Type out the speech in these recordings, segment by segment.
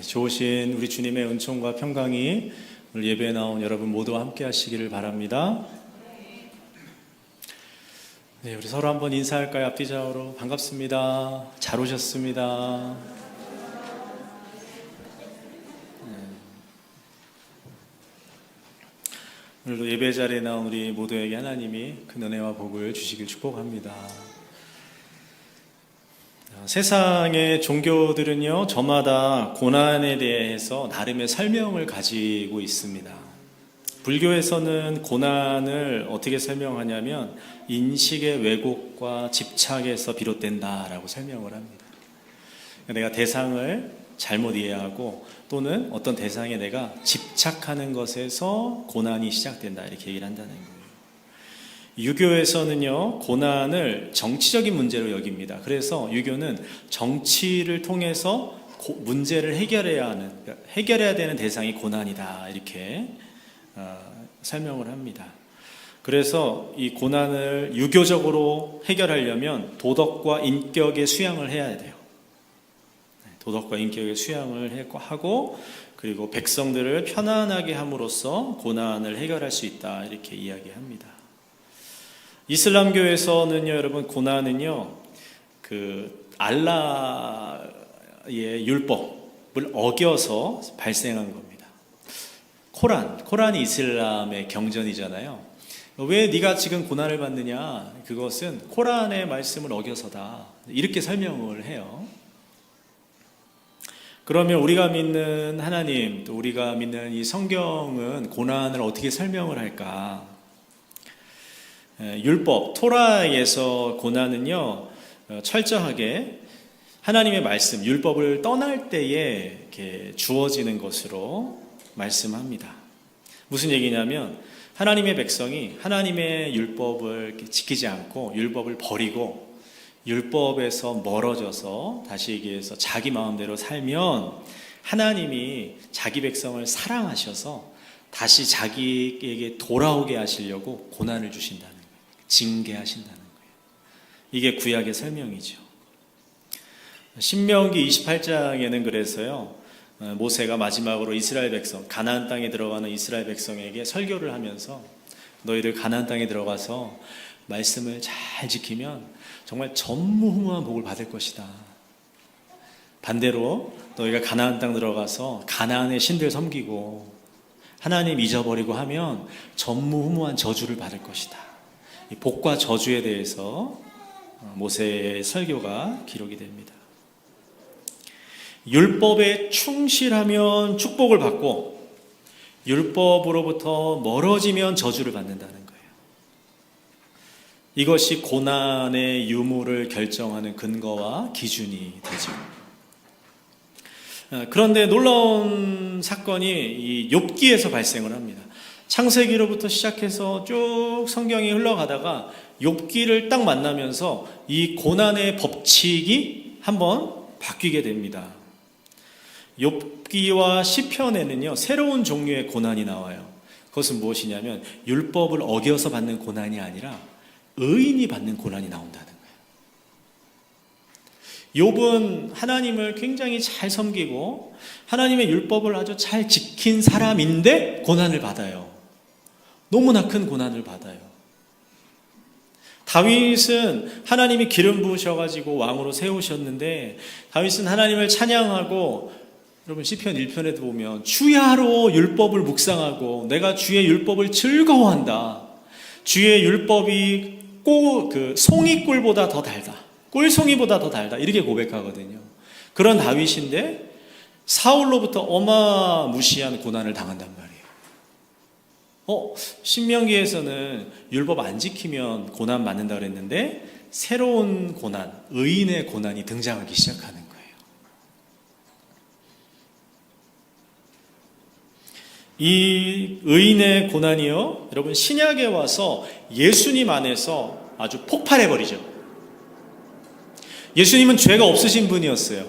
좋으신 우리 주님의 은총과 평강이 오늘 예배에 나온 여러분 모두와 함께 하시기를 바랍니다. 네, 우리 서로 한번 인사할까요? 앞뒤좌우로. 반갑습니다. 잘 오셨습니다. 오늘도 예배 자리에 나온 우리 모두에게 하나님이 큰 은혜와 복을 주시길 축복합니다. 세상의 종교들은요, 저마다 고난에 대해서 나름의 설명을 가지고 있습니다. 불교에서는 고난을 어떻게 설명하냐면 인식의 왜곡과 집착에서 비롯된다라고 설명을 합니다. 내가 대상을 잘못 이해하고 또는 어떤 대상에 내가 집착하는 것에서 고난이 시작된다, 이렇게 얘기를 한다는 거예요. 유교에서는요, 고난을 정치적인 문제로 여깁니다. 그래서 유교는 정치를 통해서 문제를 해결해야 되는 대상이 고난이다, 이렇게 설명을 합니다. 그래서 이 고난을 유교적으로 해결하려면 도덕과 인격의 수양을 해야 돼요. 도덕과 인격의 수양을 하고, 그리고 백성들을 편안하게 함으로써 고난을 해결할 수 있다, 이렇게 이야기합니다. 이슬람교에서는요, 여러분, 고난은요, 알라의 율법을 어겨서 발생한 겁니다. 코란이 이슬람의 경전이잖아요. 왜 네가 지금 고난을 받느냐? 그것은 코란의 말씀을 어겨서다, 이렇게 설명을 해요. 그러면 우리가 믿는 하나님, 또 우리가 믿는 이 성경은 고난을 어떻게 설명을 할까? 율법, 토라에서 고난은요, 철저하게 하나님의 말씀, 율법을 떠날 때에 이렇게 주어지는 것으로 말씀합니다. 무슨 얘기냐면, 하나님의 백성이 하나님의 율법을 지키지 않고 율법을 버리고 율법에서 멀어져서, 다시 얘기해서 자기 마음대로 살면 하나님이 자기 백성을 사랑하셔서 다시 자기에게 돌아오게 하시려고 고난을 주신다는 거예요. 징계하신다는 거예요. 이게 구약의 설명이죠. 신명기 28장에는 그래서요, 모세가 마지막으로 이스라엘 백성, 가나안 땅에 들어가는 이스라엘 백성에게 설교를 하면서 너희들 가나안 땅에 들어가서 말씀을 잘 지키면 정말 전무후무한 복을 받을 것이다. 반대로 너희가 가나안 땅 들어가서 가나안의 신들 섬기고 하나님 잊어버리고 하면 전무후무한 저주를 받을 것이다. 이 복과 저주에 대해서 모세의 설교가 기록이 됩니다. 율법에 충실하면 축복을 받고 율법으로부터 멀어지면 저주를 받는다는 거예요. 이것이 고난의 유무를 결정하는 근거와 기준이 되죠. 그런데 놀라운 사건이 이 욥기에서 발생을 합니다. 창세기로부터 시작해서 쭉 성경이 흘러가다가 욥기를 딱 만나면서 이 고난의 법칙이 한번 바뀌게 됩니다. 욥기와 시편에는요, 새로운 종류의 고난이 나와요. 그것은 무엇이냐면 율법을 어겨서 받는 고난이 아니라 의인이 받는 고난이 나온다는 거예요. 욥은 하나님을 굉장히 잘 섬기고 하나님의 율법을 아주 잘 지킨 사람인데 고난을 받아요. 너무나 큰 고난을 받아요. 다윗은 하나님이 기름 부으셔가지고 왕으로 세우셨는데, 다윗은 하나님을 찬양하고, 여러분 시편 1편에도 보면 주야로 율법을 묵상하고 내가 주의 율법을 즐거워한다. 주의 율법이 송이꿀보다 더 달다. 꿀송이보다 더 달다. 이렇게 고백하거든요. 그런 다윗인데 사울로부터 어마무시한 고난을 당한단 말이에요. 신명기에서는 율법 안 지키면 고난 받는다 그랬는데 새로운 고난, 의인의 고난이 등장하기 시작하는 거예요. 이 의인의 고난이요, 여러분 신약에 와서 예수님 안에서 아주 폭발해버리죠. 예수님은 죄가 없으신 분이었어요.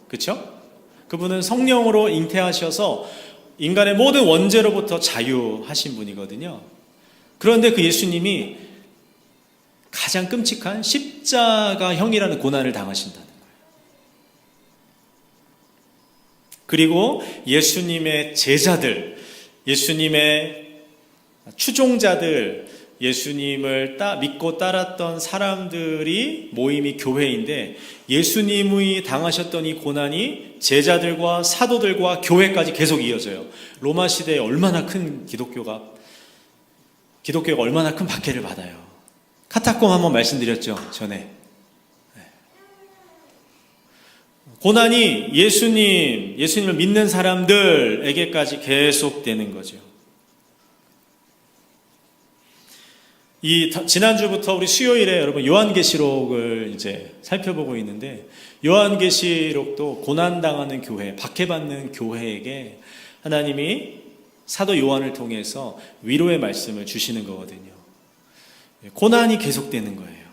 그렇죠? 그분은 성령으로 잉태하셔서 인간의 모든 원죄로부터 자유하신 분이거든요. 그런데 그 예수님이 가장 끔찍한 십자가형이라는 고난을 당하신다는 거예요. 그리고 예수님의 제자들, 예수님의 추종자들, 예수님을 믿고 따랐던 사람들이 모임이 교회인데, 예수님이 당하셨던 이 고난이 제자들과 사도들과 교회까지 계속 이어져요. 로마 시대에 얼마나 큰 기독교가 얼마나 큰 박해를 받아요. 카타콤 한번 말씀드렸죠, 전에. 고난이 예수님을 믿는 사람들에게까지 계속되는 거죠. 지난주부터 우리 수요일에 여러분 요한계시록을 이제 살펴보고 있는데, 요한계시록도 고난당하는 교회, 박해받는 교회에게 하나님이 사도 요한을 통해서 위로의 말씀을 주시는 거거든요. 고난이 계속되는 거예요.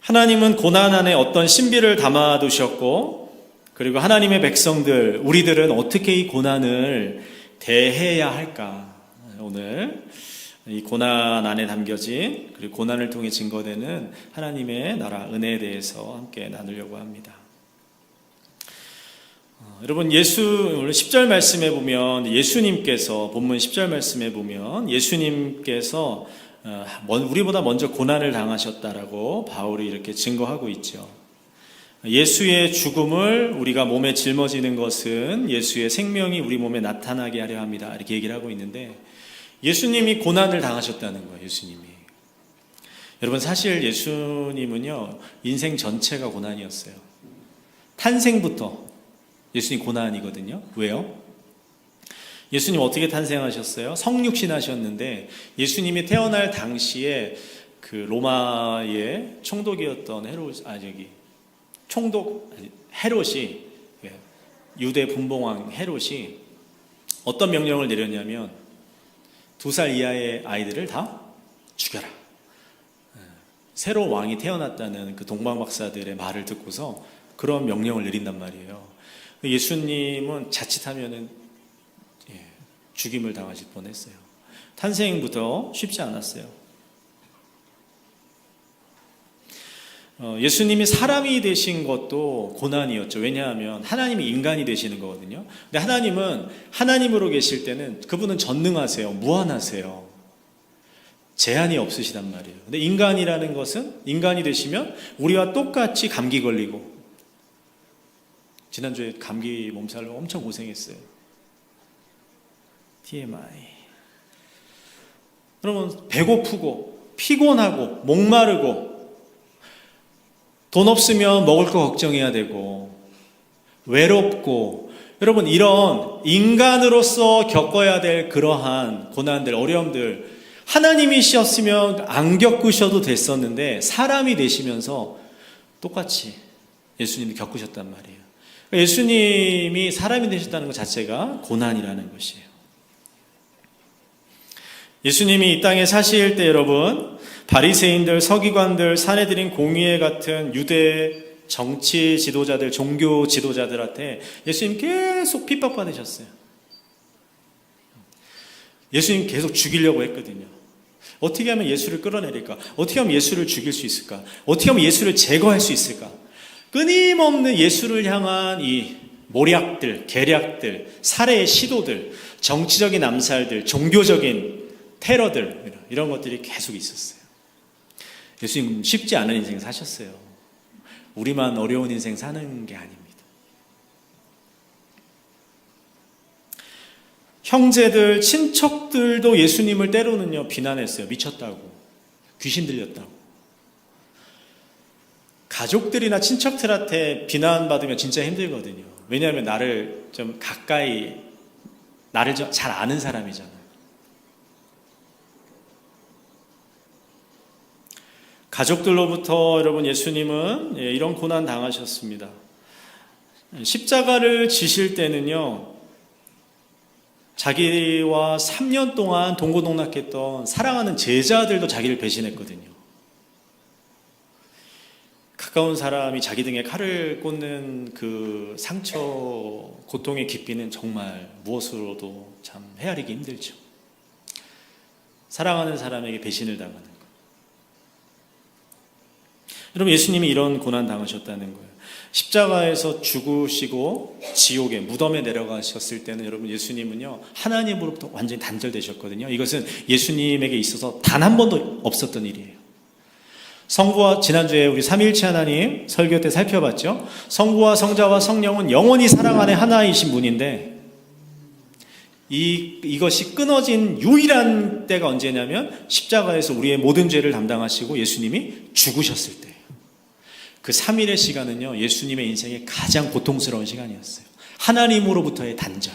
하나님은 고난 안에 어떤 신비를 담아두셨고, 그리고 하나님의 백성들, 우리들은 어떻게 이 고난을 대해야 할까? 오늘 이 고난 안에 담겨진, 그리고 고난을 통해 증거되는 하나님의 나라 은혜에 대해서 함께 나누려고 합니다. 여러분, 오늘 10절 말씀에 보면 예수님께서, 본문 10절 말씀에 보면 예수님께서 우리보다 먼저 고난을 당하셨다라고 바울이 이렇게 증거하고 있죠. 예수의 죽음을 우리가 몸에 짊어지는 것은 예수의 생명이 우리 몸에 나타나게 하려 합니다. 이렇게 얘기를 하고 있는데, 예수님이 고난을 당하셨다는 거예요. 예수님이. 여러분, 사실 예수님은요, 인생 전체가 고난이었어요. 탄생부터 예수님 고난이거든요. 왜요? 예수님 어떻게 탄생하셨어요? 성육신 하셨는데, 예수님이 태어날 당시에 그 로마의 총독이었던 헤롯이, 유대 분봉왕 헤롯이 어떤 명령을 내렸냐면, 2살 이하의 아이들을 다 죽여라. 새로 왕이 태어났다는 그 동방박사들의 말을 듣고서 그런 명령을 내린단 말이에요. 예수님은 자칫하면은 죽임을 당하실 뻔했어요. 탄생부터 쉽지 않았어요. 예수님이 사람이 되신 것도 고난이었죠. 왜냐하면 하나님이 인간이 되시는 거거든요. 근데 하나님은 하나님으로 계실 때는 그분은 전능하세요. 무한하세요. 제한이 없으시단 말이에요. 근데 인간이라는 것은, 인간이 되시면 우리와 똑같이 감기 걸리고, 지난주에 감기 몸살로 엄청 고생했어요. TMI. 그러면 배고프고 피곤하고 목마르고, 돈 없으면 먹을 거 걱정해야 되고, 외롭고, 여러분, 이런 인간으로서 겪어야 될 그러한 고난들, 어려움들, 하나님이셨으면 안 겪으셔도 됐었는데 사람이 되시면서 똑같이 예수님이 겪으셨단 말이에요. 예수님이 사람이 되셨다는 것 자체가 고난이라는 것이에요. 예수님이 이 땅에 사실 때 여러분, 바리새인들, 서기관들, 사내들인 공의회 같은 유대 정치 지도자들, 종교 지도자들한테 예수님 계속 핍박받으셨어요. 예수님 계속 죽이려고 했거든요. 어떻게 하면 예수를 끌어내릴까? 어떻게 하면 예수를 죽일 수 있을까? 어떻게 하면 예수를 제거할 수 있을까? 끊임없는 예수를 향한 이 모략들, 계략들, 살해의 시도들, 정치적인 암살들, 종교적인 테러들, 이런 것들이 계속 있었어요. 예수님 쉽지 않은 인생 사셨어요. 우리만 어려운 인생 사는 게 아닙니다. 형제들, 친척들도 예수님을 때로는요 비난했어요. 미쳤다고, 귀신 들렸다고. 가족들이나 친척들한테 비난받으면 진짜 힘들거든요. 왜냐하면 나를 좀 가까이, 나를 잘 아는 사람이잖아요. 가족들로부터 여러분 예수님은 이런 고난 당하셨습니다. 십자가를 지실 때는요, 자기와 3년 동안 동고동락했던 사랑하는 제자들도 자기를 배신했거든요. 가까운 사람이 자기 등에 칼을 꽂는 그 상처, 고통의 깊이는 정말 무엇으로도 참 헤아리기 힘들죠. 사랑하는 사람에게 배신을 당하는 것. 여러분, 예수님이 이런 고난 당하셨다는 거예요. 십자가에서 죽으시고 지옥에 무덤에 내려가셨을 때는 여러분 예수님은요 하나님으로부터 완전히 단절되셨거든요. 이것은 예수님에게 있어서 단 한 번도 없었던 일이에요. 성부와 지난주에 우리 삼위일체 하나님 설교 때 살펴봤죠. 성부와 성자와 성령은 영원히 사랑 안에 하나이신 분인데 이것이 끊어진 유일한 때가 언제냐면 십자가에서 우리의 모든 죄를 담당하시고 예수님이 죽으셨을 때예요. 그 3일의 시간은요 예수님의 인생의 가장 고통스러운 시간이었어요. 하나님으로부터의 단절,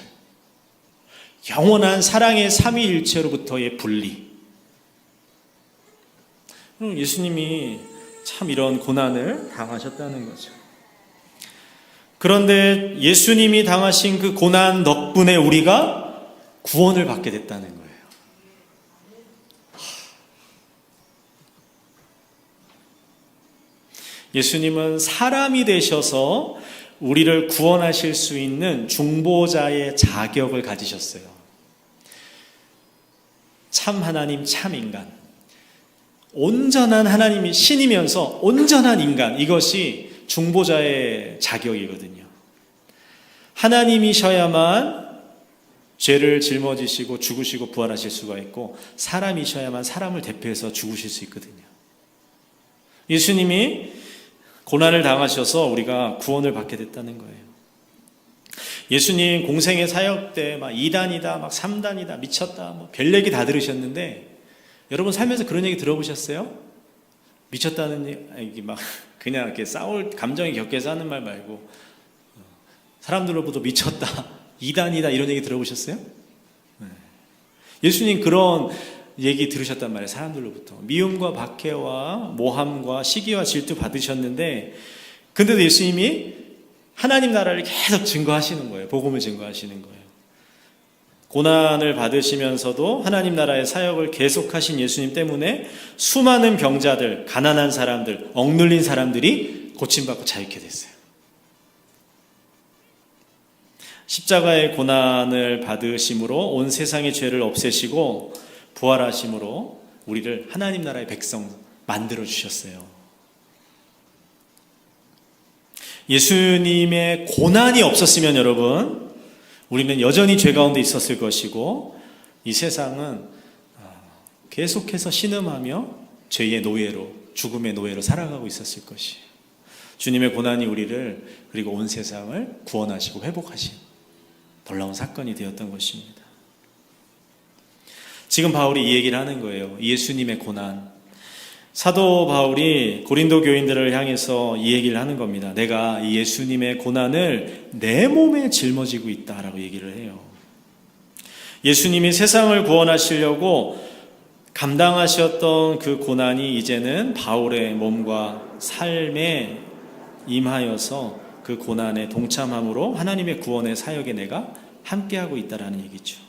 영원한 사랑의 삼위일체로부터의 분리. 예수님이 참 이런 고난을 당하셨다는 거죠. 그런데 예수님이 당하신 그 고난 덕분에 우리가 구원을 받게 됐다는 거예요. 예수님은 사람이 되셔서 우리를 구원하실 수 있는 중보자의 자격을 가지셨어요. 참 하나님, 참 인간. 온전한 하나님이 신이면서 온전한 인간, 이것이 중보자의 자격이거든요. 하나님이셔야만 죄를 짊어지시고 죽으시고 부활하실 수가 있고 사람이셔야만 사람을 대표해서 죽으실 수 있거든요. 예수님이 고난을 당하셔서 우리가 구원을 받게 됐다는 거예요. 예수님 공생의 사역 때 막 2단이다, 막 3단이다, 미쳤다, 뭐 별 얘기 다 들으셨는데 여러분 살면서 그런 얘기 들어보셨어요? 미쳤다는 얘기 막 그냥 이렇게 싸울 감정이 격해서 하는 말 말고 사람들로부터 미쳤다, 2단이다 이런 얘기 들어보셨어요? 예수님 그런 얘기 들으셨단 말이에요. 사람들로부터 미움과 박해와 모함과 시기와 질투 받으셨는데 근데도 예수님이 하나님 나라를 계속 증거하시는 거예요. 복음을 증거하시는 거예요. 고난을 받으시면서도 하나님 나라의 사역을 계속하신 예수님 때문에 수많은 병자들, 가난한 사람들, 억눌린 사람들이 고침받고 자유케 됐어요. 십자가의 고난을 받으심으로 온 세상의 죄를 없애시고 부활하심으로 우리를 하나님 나라의 백성 만들어 주셨어요. 예수님의 고난이 없었으면 여러분 우리는 여전히 죄 가운데 있었을 것이고 이 세상은 계속해서 신음하며 죄의 노예로, 죽음의 노예로 살아가고 있었을 것이에요. 주님의 고난이 우리를 그리고 온 세상을 구원하시고 회복하신 놀라운 사건이 되었던 것입니다. 지금 바울이 이 얘기를 하는 거예요. 예수님의 고난. 사도 바울이 고린도 교인들을 향해서 이 얘기를 하는 겁니다. 내가 이 예수님의 고난을 내 몸에 짊어지고 있다라고 얘기를 해요. 예수님이 세상을 구원하시려고 감당하셨던 그 고난이 이제는 바울의 몸과 삶에 임하여서 그 고난에 동참함으로 하나님의 구원의 사역에 내가 함께하고 있다라는 얘기죠.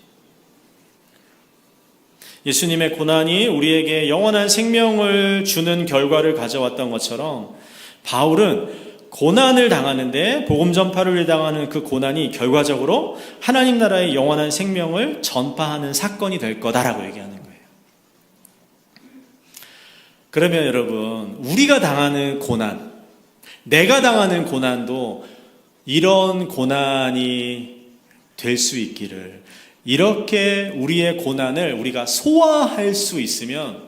예수님의 고난이 우리에게 영원한 생명을 주는 결과를 가져왔던 것처럼 바울은 고난을 당하는데 복음 전파를 당하는 그 고난이 결과적으로 하나님 나라의 영원한 생명을 전파하는 사건이 될 거다라고 얘기하는 거예요. 그러면 여러분 우리가 당하는 고난, 내가 당하는 고난도 이런 고난이 될 수 있기를, 이렇게 우리의 고난을 우리가 소화할 수 있으면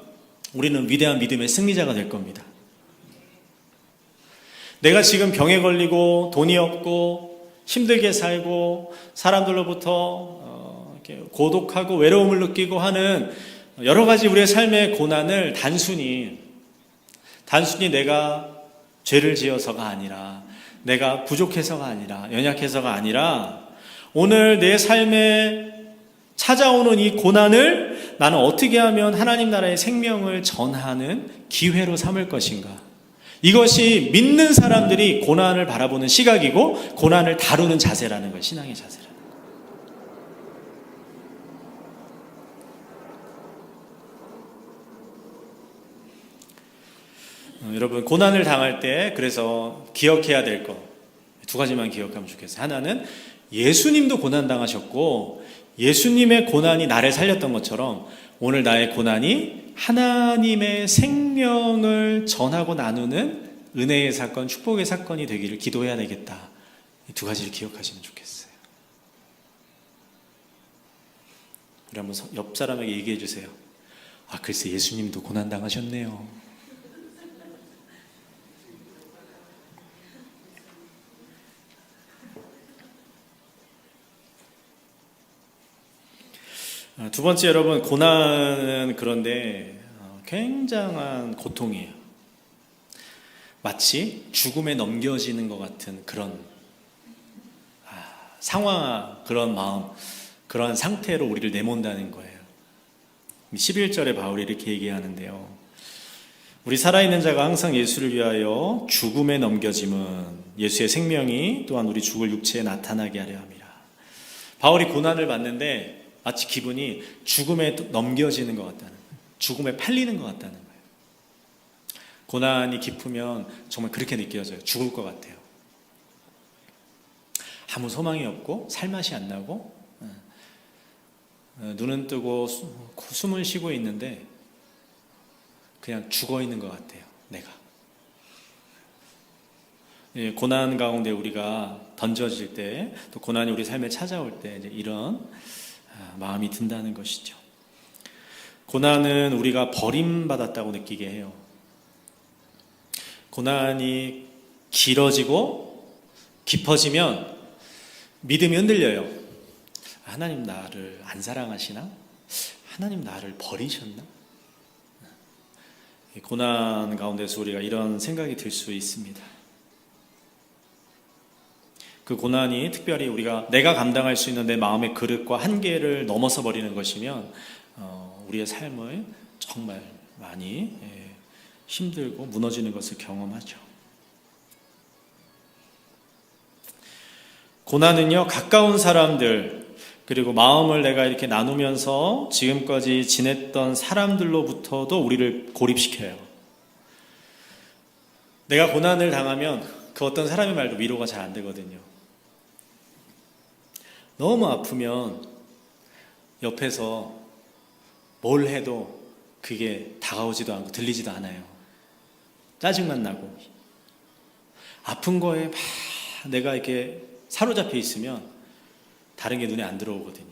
우리는 위대한 믿음의 승리자가 될 겁니다. 내가 지금 병에 걸리고 돈이 없고 힘들게 살고 사람들로부터 이렇게 고독하고 외로움을 느끼고 하는 여러 가지 우리의 삶의 고난을 단순히 내가 죄를 지어서가 아니라, 내가 부족해서가 아니라, 연약해서가 아니라 오늘 내 삶에 찾아오는 이 고난을 나는 어떻게 하면 하나님 나라의 생명을 전하는 기회로 삼을 것인가. 이것이 믿는 사람들이 고난을 바라보는 시각이고 고난을 다루는 자세라는 거예요. 신앙의 자세라는 거예요. 여러분 고난을 당할 때 그래서 기억해야 될 것 두 가지만 기억하면 좋겠어요. 하나는 예수님도 고난 당하셨고 예수님의 고난이 나를 살렸던 것처럼 오늘 나의 고난이 하나님의 생명을 전하고 나누는 은혜의 사건, 축복의 사건이 되기를 기도해야 되겠다. 이 두 가지를 기억하시면 좋겠어요. 우리 한번 옆 사람에게 얘기해 주세요. 아, 글쎄 예수님도 고난당하셨네요. 두 번째, 여러분, 고난은 그런데 굉장한 고통이에요. 마치 죽음에 넘겨지는 것 같은 그런 상황, 그런 마음, 그런 상태로 우리를 내몬다는 거예요. 11절에 바울이 이렇게 얘기하는데요. 우리 살아있는 자가 항상 예수를 위하여 죽음에 넘겨짐은 예수의 생명이 또한 우리 죽을 육체에 나타나게 하려 함이라. 바울이 고난을 받는데 마치 기분이 죽음에 넘겨지는 것 같다는 거예요. 죽음에 팔리는 것 같다는 거예요. 고난이 깊으면 정말 그렇게 느껴져요. 죽을 것 같아요. 아무 소망이 없고 살맛이 안 나고 눈은 뜨고 숨은 쉬고 있는데 그냥 죽어 있는 것 같아요. 내가. 고난 가운데 우리가 던져질 때, 또 고난이 우리 삶에 찾아올 때 이제 이런 마음이 든다는 것이죠. 고난은 우리가 버림받았다고 느끼게 해요. 고난이 길어지고 깊어지면 믿음이 흔들려요. 하나님 나를 안 사랑하시나? 하나님 나를 버리셨나? 고난 가운데서 우리가 이런 생각이 들 수 있습니다. 그 고난이 특별히 내가 감당할 수 있는 내 마음의 그릇과 한계를 넘어서 버리는 것이면 우리의 삶을 정말 많이 힘들고 무너지는 것을 경험하죠. 고난은요, 가까운 사람들, 그리고 마음을 내가 이렇게 나누면서 지금까지 지냈던 사람들로부터도 우리를 고립시켜요. 내가 고난을 당하면 그 어떤 사람의 말도 위로가 잘 안 되거든요. 너무 아프면 옆에서 뭘 해도 그게 다가오지도 않고 들리지도 않아요. 짜증만 나고. 아픈 거에 막 내가 이렇게 사로잡혀 있으면 다른 게 눈에 안 들어오거든요.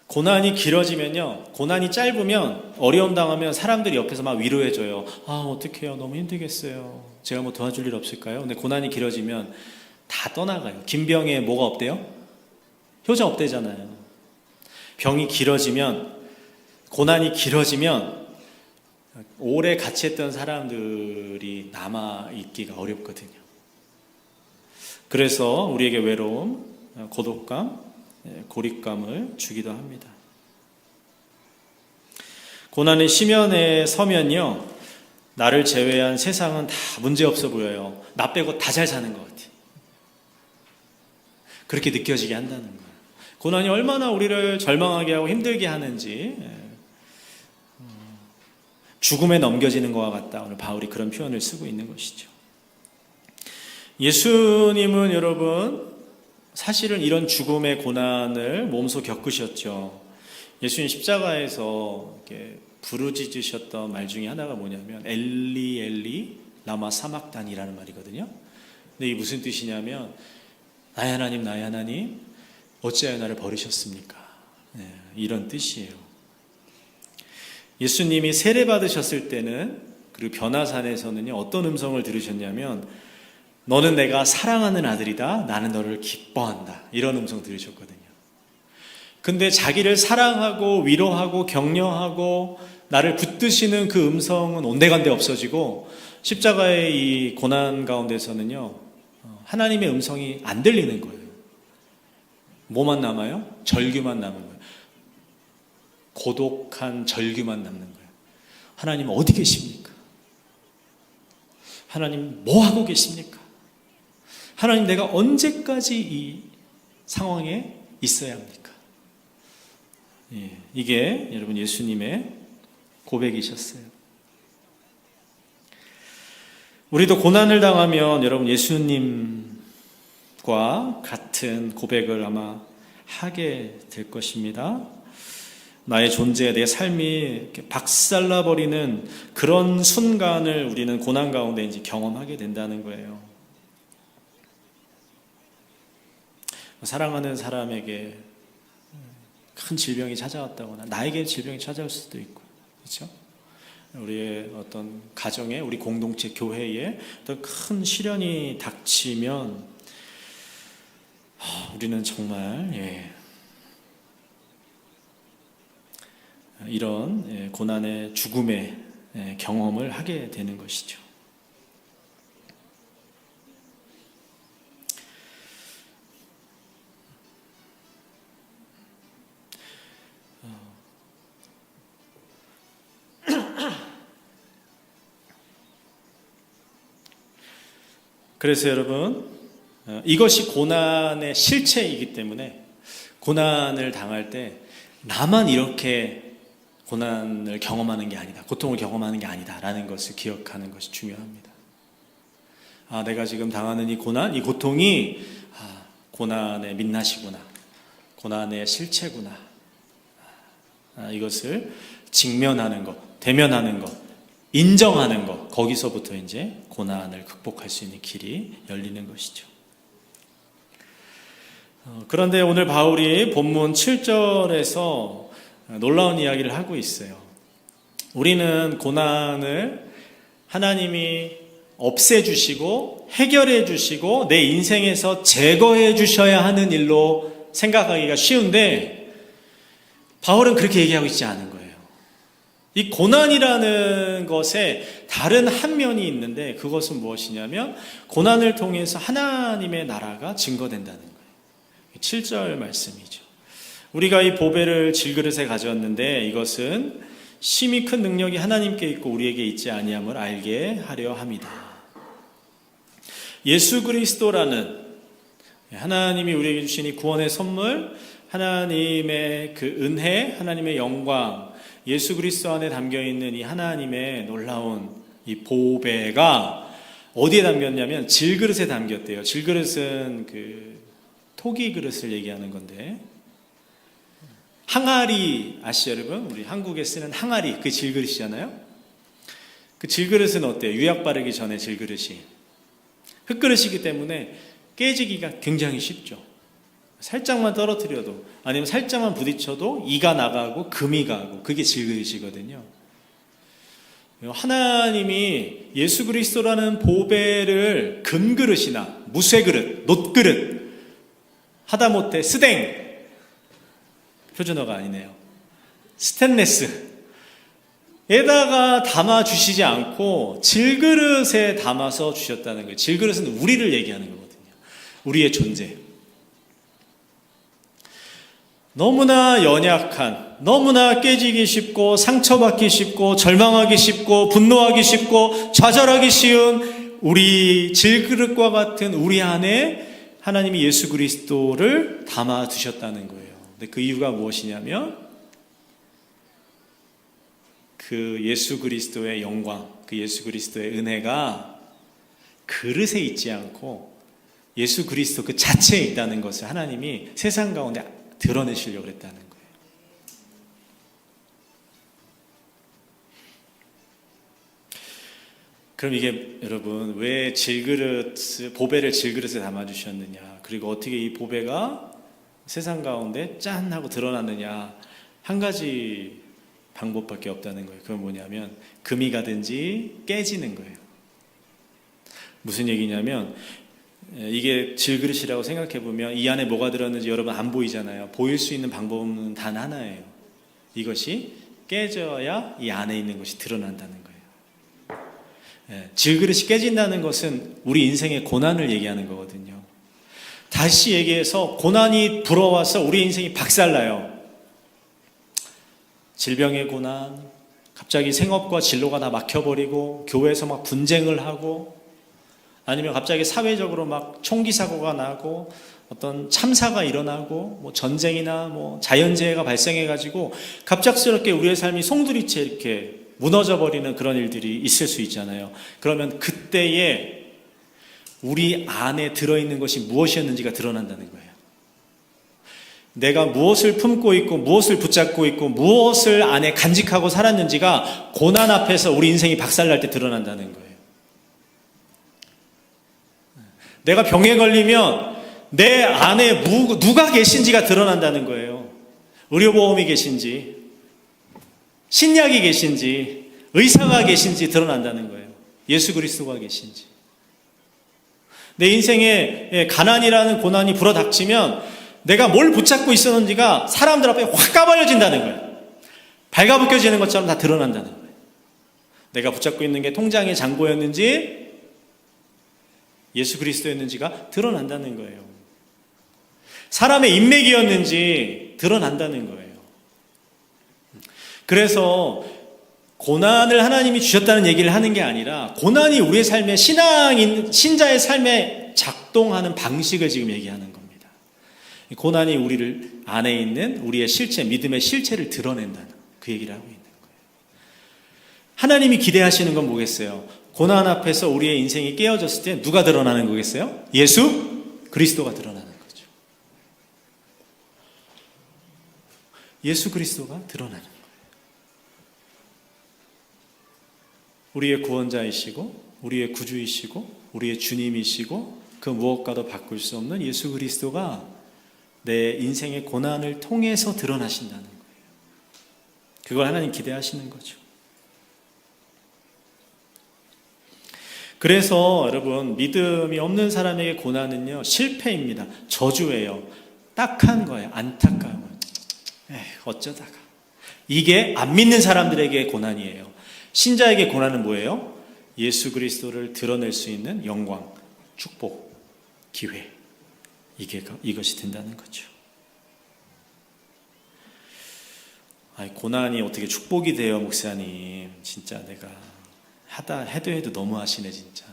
고난이 길어지면요, 고난이 짧으면, 어려움 당하면 사람들이 옆에서 막 위로해줘요. 아, 어떡해요, 너무 힘들겠어요, 제가 뭐 도와줄 일 없을까요? 근데 고난이 길어지면 다 떠나가요. 김병에 뭐가 없대요? 효자 없대잖아요. 병이 길어지면, 고난이 길어지면 오래 같이 했던 사람들이 남아있기가 어렵거든요. 그래서 우리에게 외로움, 고독감, 고립감을 주기도 합니다. 고난의 심연에 서면요, 나를 제외한 세상은 다 문제없어 보여요. 나 빼고 다 잘 사는 것 같아요. 그렇게 느껴지게 한다는 거예요. 고난이 얼마나 우리를 절망하게 하고 힘들게 하는지, 죽음에 넘겨지는 것과 같다. 오늘 바울이 그런 표현을 쓰고 있는 것이죠. 예수님은 여러분, 사실은 이런 죽음의 고난을 몸소 겪으셨죠. 예수님 십자가에서 이렇게 부르짖으셨던 말 중에 하나가 뭐냐면 엘리 엘리 라마 사막단이라는 말이거든요. 근데 이게 무슨 뜻이냐면 나의 하나님 어찌하여 나를 버리셨습니까? 이런 뜻이에요. 예수님이 세례 받으셨을 때는, 그리고 변화산에서는요, 어떤 음성을 들으셨냐면 너는 내가 사랑하는 아들이다, 나는 너를 기뻐한다, 이런 음성 들으셨거든요. 근데 자기를 사랑하고 위로하고 격려하고 나를 붙드시는 그 음성은 온데간데 없어지고, 십자가의 이 고난 가운데서는요, 하나님의 음성이 안 들리는 거예요. 뭐만 남아요? 절규만 남은 거예요. 고독한 절규만 남는 거예요. 하나님 어디 계십니까? 하나님 뭐 하고 계십니까? 하나님 내가 언제까지 이 상황에 있어야 합니까? 이게 여러분 예수님의 고백이셨어요. 우리도 고난을 당하면 여러분 예수님과 같은 고백을 아마 하게 될 것입니다. 나의 존재, 내 삶이 이렇게 박살나버리는 그런 순간을 우리는 고난 가운데 이제 경험하게 된다는 거예요. 사랑하는 사람에게 큰 질병이 찾아왔다거나 나에게 질병이 찾아올 수도 있고, 그렇죠? 우리의 어떤 가정에, 우리 공동체, 교회에 어떤 큰 시련이 닥치면 우리는 정말 이런 고난의 죽음의 경험을 하게 되는 것이죠. 그래서 여러분, 이것이 고난의 실체이기 때문에 고난을 당할 때 나만 이렇게 고난을 경험하는 게 아니다, 고통을 경험하는 게 아니다 라는 것을 기억하는 것이 중요합니다. 내가 지금 당하는 이 고난, 이 고통이 고난의 민낯이구나, 고난의 실체구나, 이것을 직면하는 것, 대면하는 것, 인정하는 것, 거기서부터 이제 고난을 극복할 수 있는 길이 열리는 것이죠. 그런데 오늘 바울이 본문 7절에서 놀라운 이야기를 하고 있어요. 우리는 고난을 하나님이 없애주시고 해결해주시고 내 인생에서 제거해주셔야 하는 일로 생각하기가 쉬운데, 바울은 그렇게 얘기하고 있지 않은 거예요. 이 고난이라는 것에 다른 한 면이 있는데, 그것은 무엇이냐면 고난을 통해서 하나님의 나라가 증거된다는 거예요. 7절 말씀이죠. 우리가 이 보배를 질그릇에 가져왔는데 이것은 심히 큰 능력이 하나님께 있고 우리에게 있지 아니함을 알게 하려 함이다. 예수 그리스도라는 하나님이 우리에게 주신 이 구원의 선물, 하나님의 그 은혜, 하나님의 영광, 예수 그리스도 안에 담겨있는 이 하나님의 놀라운 이 보배가 어디에 담겼냐면 질그릇에 담겼대요. 질그릇은 그 토기 그릇을 얘기하는 건데, 항아리 아시죠 여러분? 우리 한국에 쓰는 항아리, 그 질그릇이잖아요. 그 질그릇은 어때요? 유약 바르기 전에 질그릇이 흙그릇이기 때문에 깨지기가 굉장히 쉽죠. 살짝만 떨어뜨려도, 아니면 살짝만 부딪혀도 이가 나가고 금이 가고, 그게 질그릇이거든요. 하나님이 예수 그리스도라는 보배를 금그릇이나 무쇠그릇, 놋그릇, 하다못해 스댕, 표준어가 아니네요, 스테인레스에다가 담아주시지 않고 질그릇에 담아서 주셨다는 거예요. 질그릇은 우리를 얘기하는 거거든요. 우리의 존재. 너무나 연약한, 너무나 깨지기 쉽고 상처받기 쉽고 절망하기 쉽고 분노하기 쉽고 좌절하기 쉬운 우리 질그릇과 같은 우리 안에 하나님이 예수 그리스도를 담아두셨다는 거예요. 근데 그 이유가 무엇이냐면 그 예수 그리스도의 영광, 그 예수 그리스도의 은혜가 그릇에 있지 않고 예수 그리스도 그 자체에 있다는 것을 하나님이 세상 가운데 드러내시려고 했다는 거예요. 그럼 이게 여러분, 왜 보배를 질그릇에 담아주셨느냐, 그리고 어떻게 이 보배가 세상 가운데 짠 하고 드러났느냐, 한 가지 방법밖에 없다는 거예요. 그건 뭐냐면 금이 가든지 깨지는 거예요. 무슨 얘기냐면, 이게 질그릇이라고 생각해보면 이 안에 뭐가 들었는지 여러분 안 보이잖아요. 보일 수 있는 방법은 단 하나예요. 이것이 깨져야 이 안에 있는 것이 드러난다는 거예요. 질그릇이 깨진다는 것은 우리 인생의 고난을 얘기하는 거거든요. 다시 얘기해서 고난이 불어와서 우리 인생이 박살나요. 질병의 고난, 갑자기 생업과 진로가 다 막혀버리고 교회에서 막 분쟁을 하고, 아니면 갑자기 사회적으로 막 총기 사고가 나고 어떤 참사가 일어나고 뭐 전쟁이나 뭐 자연재해가 발생해가지고 갑작스럽게 우리의 삶이 송두리째 이렇게 무너져 버리는 그런 일들이 있을 수 있잖아요. 그러면 그때에 우리 안에 들어있는 것이 무엇이었는지가 드러난다는 거예요. 내가 무엇을 품고 있고 무엇을 붙잡고 있고 무엇을 안에 간직하고 살았는지가 고난 앞에서 우리 인생이 박살날 때 드러난다는 거예요. 내가 병에 걸리면 내 안에 누가 계신지가 드러난다는 거예요. 의료보험이 계신지, 신약이 계신지, 의사가 계신지 드러난다는 거예요. 예수 그리스도가 계신지. 내 인생에 가난이라는 고난이 불어닥치면 내가 뭘 붙잡고 있었는지가 사람들 앞에 확 까발려진다는 거예요. 발가벗겨지는 것처럼 다 드러난다는 거예요. 내가 붙잡고 있는 게 통장의 잔고였는지 예수 그리스도였는지가 드러난다는 거예요. 사람의 인맥이었는지 드러난다는 거예요. 그래서 고난을 하나님이 주셨다는 얘기를 하는 게 아니라 고난이 우리의 삶에 신자의 삶에 작동하는 방식을 지금 얘기하는 겁니다. 고난이 우리를 안에 있는 우리의 실체, 믿음의 실체를 드러낸다는 그 얘기를 하고 있는 거예요. 하나님이 기대하시는 건 뭐겠어요? 고난 앞에서 우리의 인생이 깨어졌을 때 누가 드러나는 거겠어요? 예수 그리스도가 드러나는 거죠. 예수 그리스도가 드러나는 거예요. 우리의 구원자이시고 우리의 구주이시고 우리의 주님이시고 그 무엇과도 바꿀 수 없는 예수 그리스도가 내 인생의 고난을 통해서 드러나신다는 거예요. 그걸 하나님 기대하시는 거죠. 그래서 여러분, 믿음이 없는 사람에게 고난은요 실패입니다. 저주예요. 딱한 거예요. 안타까워요. 어쩌다가. 이게 안 믿는 사람들에게 고난이에요. 신자에게 고난은 뭐예요? 예수 그리스도를 드러낼 수 있는 영광, 축복, 기회. 이것이 된다는 거죠. 고난이 어떻게 축복이 돼요, 목사님? 진짜 내가 해도 너무 하시네, 진짜.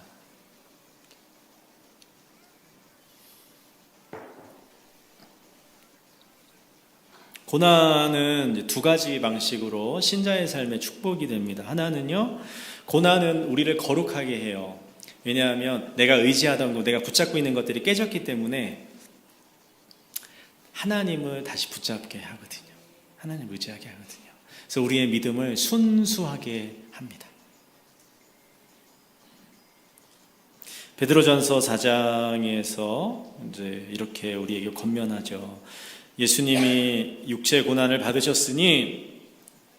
고난은 이제 두 가지 방식으로 신자의 삶에 축복이 됩니다. 하나는요, 고난은 우리를 거룩하게 해요. 왜냐하면 내가 의지하던 것, 내가 붙잡고 있는 것들이 깨졌기 때문에 하나님을 다시 붙잡게 하거든요. 하나님을 의지하게 하거든요. 그래서 우리의 믿음을 순수하게 합니다. 베드로전서 4장에서 이제 이렇게 우리에게 권면하죠. 예수님이 육체 고난을 받으셨으니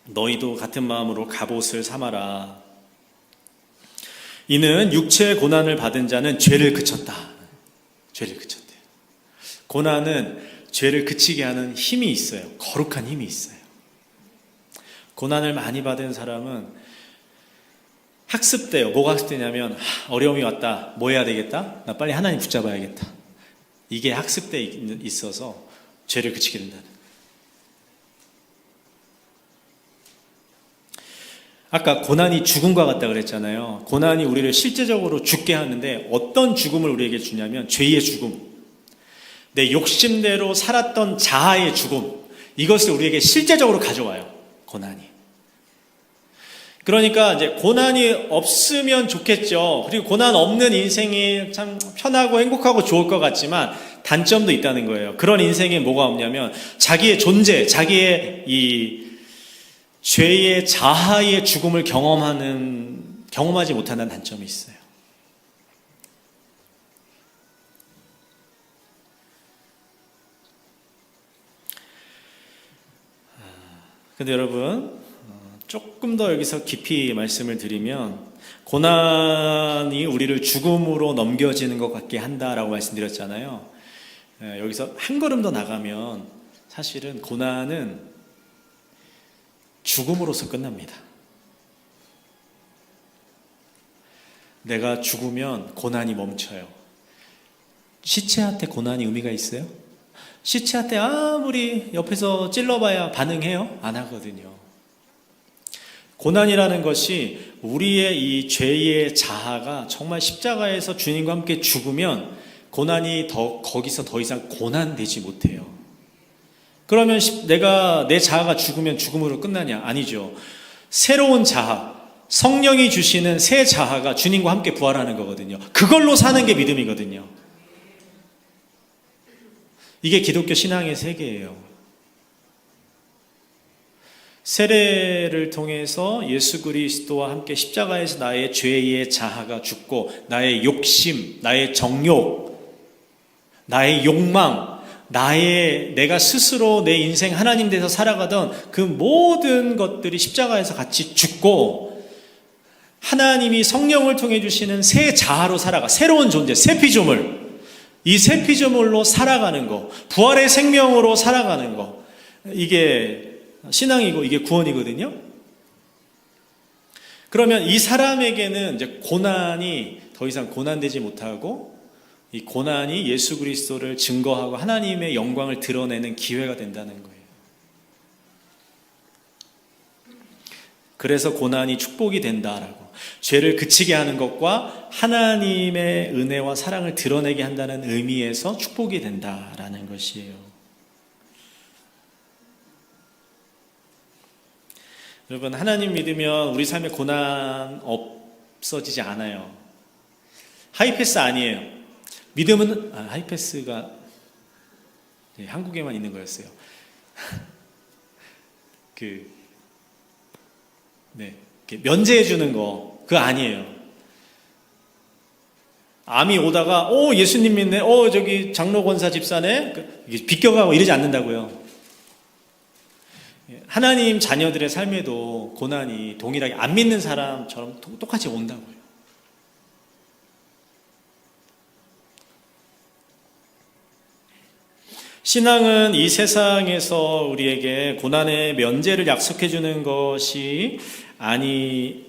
너희도 같은 마음으로 갑옷을 삼아라. 이는 육체 고난을 받은 자는 죄를 그쳤다. 죄를 그쳤대요. 고난은 죄를 그치게 하는 힘이 있어요. 거룩한 힘이 있어요. 고난을 많이 받은 사람은 학습돼요. 뭐가 학습되냐면 어려움이 왔다. 뭐 해야 되겠다? 나 빨리 하나님 붙잡아야겠다. 이게 학습돼 있어서 죄를 그치게 된다는 거예요. 아까 고난이 죽음과 같다 그랬잖아요. 고난이 우리를 실제적으로 죽게 하는데 어떤 죽음을 우리에게 주냐면 죄의 죽음, 내 욕심대로 살았던 자아의 죽음, 이것을 우리에게 실제적으로 가져와요. 고난이. 그러니까 이제 고난이 없으면 좋겠죠. 그리고 고난 없는 인생이 참 편하고 행복하고 좋을 것 같지만 단점도 있다는 거예요. 그런 인생에 뭐가 없냐면 자기의 존재, 자기의 이 죄의 자아의 죽음을 경험하지 못하는 단점이 있어요. 근데 여러분, 조금 더 여기서 깊이 말씀을 드리면 고난이 우리를 죽음으로 넘겨지는 것 같게 한다라고 말씀드렸잖아요. 여기서 한 걸음 더 나가면 사실은 고난은 죽음으로서 끝납니다. 내가 죽으면 고난이 멈춰요. 시체한테 고난이 의미가 있어요? 시체한테 아무리 옆에서 찔러봐야 반응해요? 안 하거든요. 고난이라는 것이 우리의 이 죄의 자아가 정말 십자가에서 주님과 함께 죽으면 고난이 거기서 더 이상 고난되지 못해요. 그러면 내 자아가 죽으면 죽음으로 끝나냐? 아니죠. 새로운 자아, 성령이 주시는 새 자아가 주님과 함께 부활하는 거거든요. 그걸로 사는 게 믿음이거든요. 이게 기독교 신앙의 세계예요. 세례를 통해서 예수 그리스도와 함께 십자가에서 나의 죄의 자아가 죽고 나의 욕심, 나의 정욕, 나의 욕망, 내가 스스로 내 인생 하나님 돼서 살아가던 그 모든 것들이 십자가에서 같이 죽고 하나님이 성령을 통해 주시는 새 자아로 살아가, 새로운 존재, 새 피조물, 이 새 피조물로 살아가는 거, 부활의 생명으로 살아가는 거, 이게 신앙이고 이게 구원이거든요. 그러면 이 사람에게는 이제 고난이 더 이상 고난되지 못하고 이 고난이 예수 그리스도를 증거하고 하나님의 영광을 드러내는 기회가 된다는 거예요. 그래서 고난이 축복이 된다라고, 죄를 그치게 하는 것과 하나님의 은혜와 사랑을 드러내게 한다는 의미에서 축복이 된다라는 것이에요. 여러분, 하나님 믿으면 우리 삶에 고난 없어지지 않아요. 하이패스 아니에요. 믿음은 하이패스가 한국에만 있는 거였어요. 면제해 주는 거 그거 아니에요. 암이 오다가 예수님 믿네, 저기 장로 권사 집사네, 비껴가고 이러지 않는다고요. 하나님 자녀들의 삶에도 고난이 동일하게 안 믿는 사람처럼 똑같이 온다고요. 신앙은 이 세상에서 우리에게 고난의 면제를 약속해 주는 것이 아닙니다.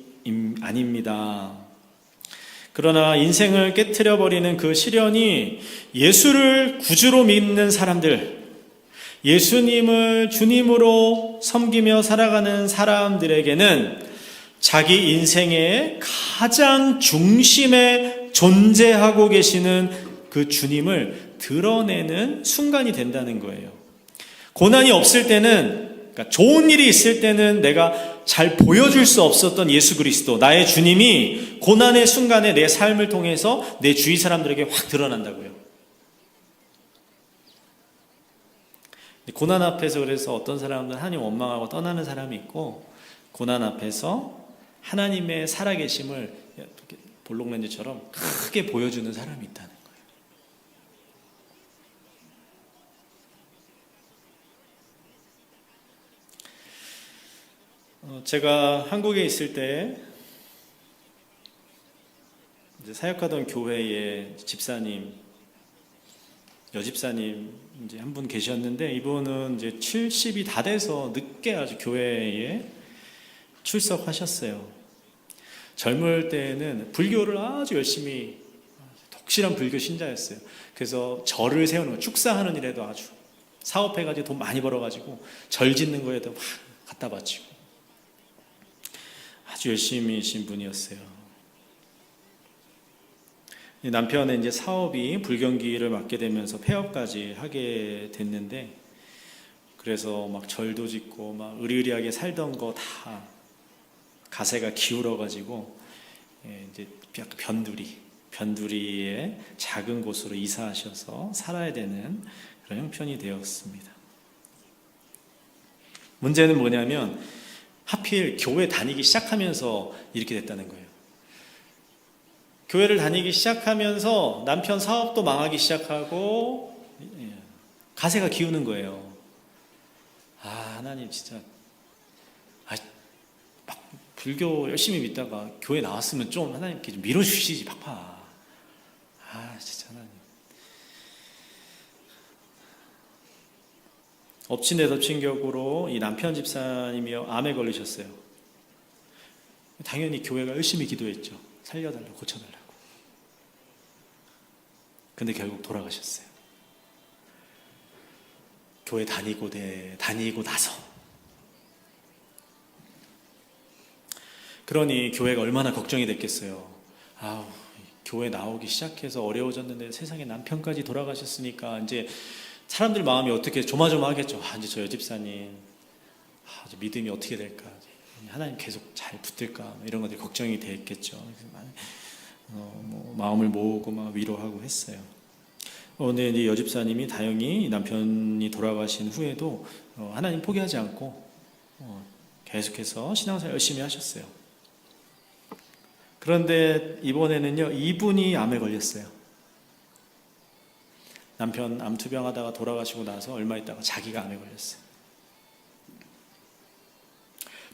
그러나 인생을 깨트려 버리는 그 시련이 예수를 구주로 믿는 사람들, 예수님을 주님으로 섬기며 살아가는 사람들에게는 자기 인생의 가장 중심에 존재하고 계시는 그 주님을 드러내는 순간이 된다는 거예요. 고난이 없을 때는, 그러니까 좋은 일이 있을 때는 내가 잘 보여줄 수 없었던 예수 그리스도, 나의 주님이 고난의 순간에 내 삶을 통해서 내 주위 사람들에게 확 드러난다고요. 고난 앞에서 그래서 어떤 사람들은 하나님 원망하고 떠나는 사람이 있고, 고난 앞에서 하나님의 살아계심을 볼록렌즈처럼 크게 보여주는 사람이 있다는 거예요. 제가 한국에 있을 때 이제 사역하던 교회에 집사님, 여집사님 이제 한 분 계셨는데, 이분은 이제 70이 다 돼서 늦게 아주 교회에 출석하셨어요. 젊을 때는 불교를 아주 열심히, 독실한 불교 신자였어요. 그래서 절을 세우는 거, 축사하는 일에도 아주 사업해가지고 돈 많이 벌어가지고 절 짓는 거에도 막 갖다 바치고 아주 열심히신 분이었어요. 남편의 이제 사업이 불경기를 맞게 되면서 폐업까지 하게 됐는데, 그래서 막 절도 짓고 막 의리의리하게 살던 거 다 가세가 기울어가지고 이제 약간 변두리의 작은 곳으로 이사하셔서 살아야 되는 그런 형편이 되었습니다. 문제는 뭐냐면 하필 교회 다니기 시작하면서 이렇게 됐다는 거예요. 교회를 다니기 시작하면서 남편 사업도 망하기 시작하고 가세가 기우는 거예요. 하나님 진짜 막 불교 열심히 믿다가 교회 나왔으면 좀 하나님께 좀 밀어주시지 팍팍. 진짜 하나님. 엎친 데 덮친 격으로 이 남편 집사님이 암에 걸리셨어요. 당연히 교회가 열심히 기도했죠. 살려달라고, 고쳐달라고. 근데 결국 돌아가셨어요. 교회 다니고 나서. 그러니 교회가 얼마나 걱정이 됐겠어요. 교회 나오기 시작해서 어려워졌는데 세상에 남편까지 돌아가셨으니까 이제 사람들 마음이 어떻게 조마조마하겠죠. 이제 저 여집사님 이제 믿음이 어떻게 될까, 하나님 계속 잘 붙들까, 이런 것들이 걱정이 됐겠죠. 마음을 모으고 막 위로하고 했어요. 오늘 이 여집사님이 다행히 남편이 돌아가신 후에도 하나님 포기하지 않고 계속해서 신앙생활 열심히 하셨어요. 그런데 이번에는요, 이분이 암에 걸렸어요. 남편 암투병하다가 돌아가시고 나서 얼마 있다가 자기가 암에 걸렸어요.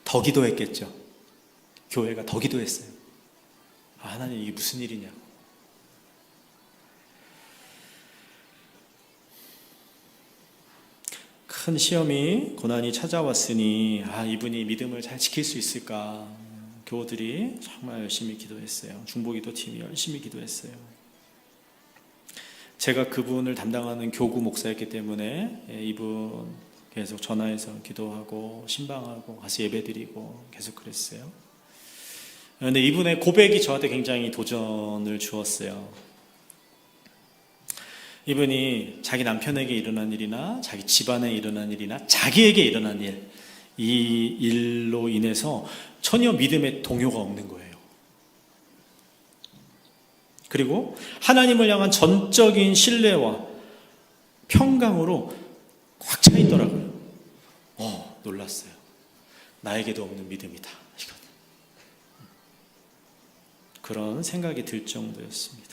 더 기도했겠죠. 교회가 더 기도했어요. 하나님 이게 무슨 일이냐고. 큰 시험이 고난이 찾아왔으니 이분이 믿음을 잘 지킬 수 있을까. 교우들이 정말 열심히 기도했어요. 중보기도 팀이 열심히 기도했어요. 제가 그분을 담당하는 교구 목사였기 때문에 이분 계속 전화해서 기도하고 신방하고 가서 예배드리고 계속 그랬어요. 그런데 이분의 고백이 저한테 굉장히 도전을 주었어요. 이분이 자기 남편에게 일어난 일이나 자기 집안에 일어난 일이나 자기에게 일어난 일, 이 일로 인해서 전혀 믿음의 동요가 없는 거예요. 그리고 하나님을 향한 전적인 신뢰와 평강으로 꽉 차 있더라고요. 놀랐어요. 나에게도 없는 믿음이다. 이건. 그런 생각이 들 정도였습니다.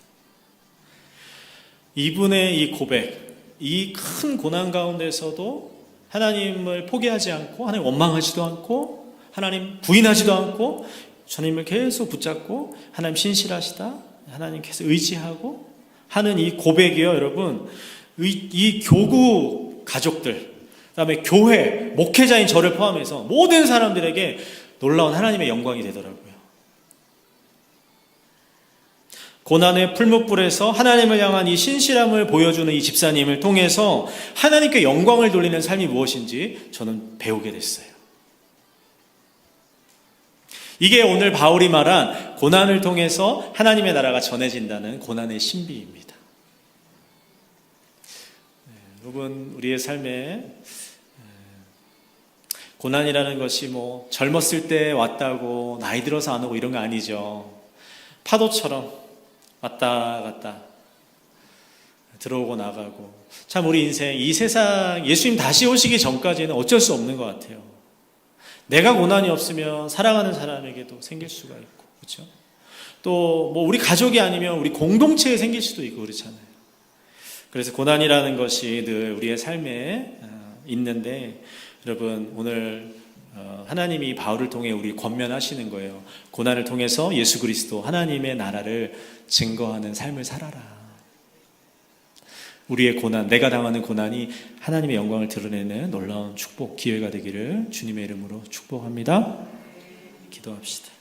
이분의 이 고백, 이 큰 고난 가운데서도 하나님을 포기하지 않고 하나님 원망하지도 않고 하나님 부인하지도 않고 주님을 계속 붙잡고 하나님 신실하시다, 하나님 계속 의지하고 하는 이 고백이요, 여러분. 이 교구 가족들, 그다음에 교회, 목회자인 저를 포함해서 모든 사람들에게 놀라운 하나님의 영광이 되더라고요. 고난의 풀무불에서 하나님을 향한 이 신실함을 보여주는 이 집사님을 통해서 하나님께 영광을 돌리는 삶이 무엇인지 저는 배우게 됐어요. 이게 오늘 바울이 말한 고난을 통해서 하나님의 나라가 전해진다는 고난의 신비입니다. 여러분, 우리의 삶에 고난이라는 것이 젊었을 때 왔다고 나이 들어서 안 오고 이런 거 아니죠. 파도처럼 왔다 갔다 들어오고 나가고, 참 우리 인생, 이 세상 예수님 다시 오시기 전까지는 어쩔 수 없는 것 같아요. 내가 고난이 없으면 사랑하는 사람에게도 생길 수가 있고, 그렇죠? 또 우리 가족이 아니면 우리 공동체에 생길 수도 있고 그렇잖아요. 그래서 고난이라는 것이 늘 우리의 삶에 있는데, 여러분 오늘 하나님이 바울을 통해 우리 권면하시는 거예요. 고난을 통해서 예수 그리스도 하나님의 나라를 증거하는 삶을 살아라. 우리의 고난, 내가 당하는 고난이 하나님의 영광을 드러내는 놀라운 축복, 기회가 되기를 주님의 이름으로 축복합니다. 기도합시다.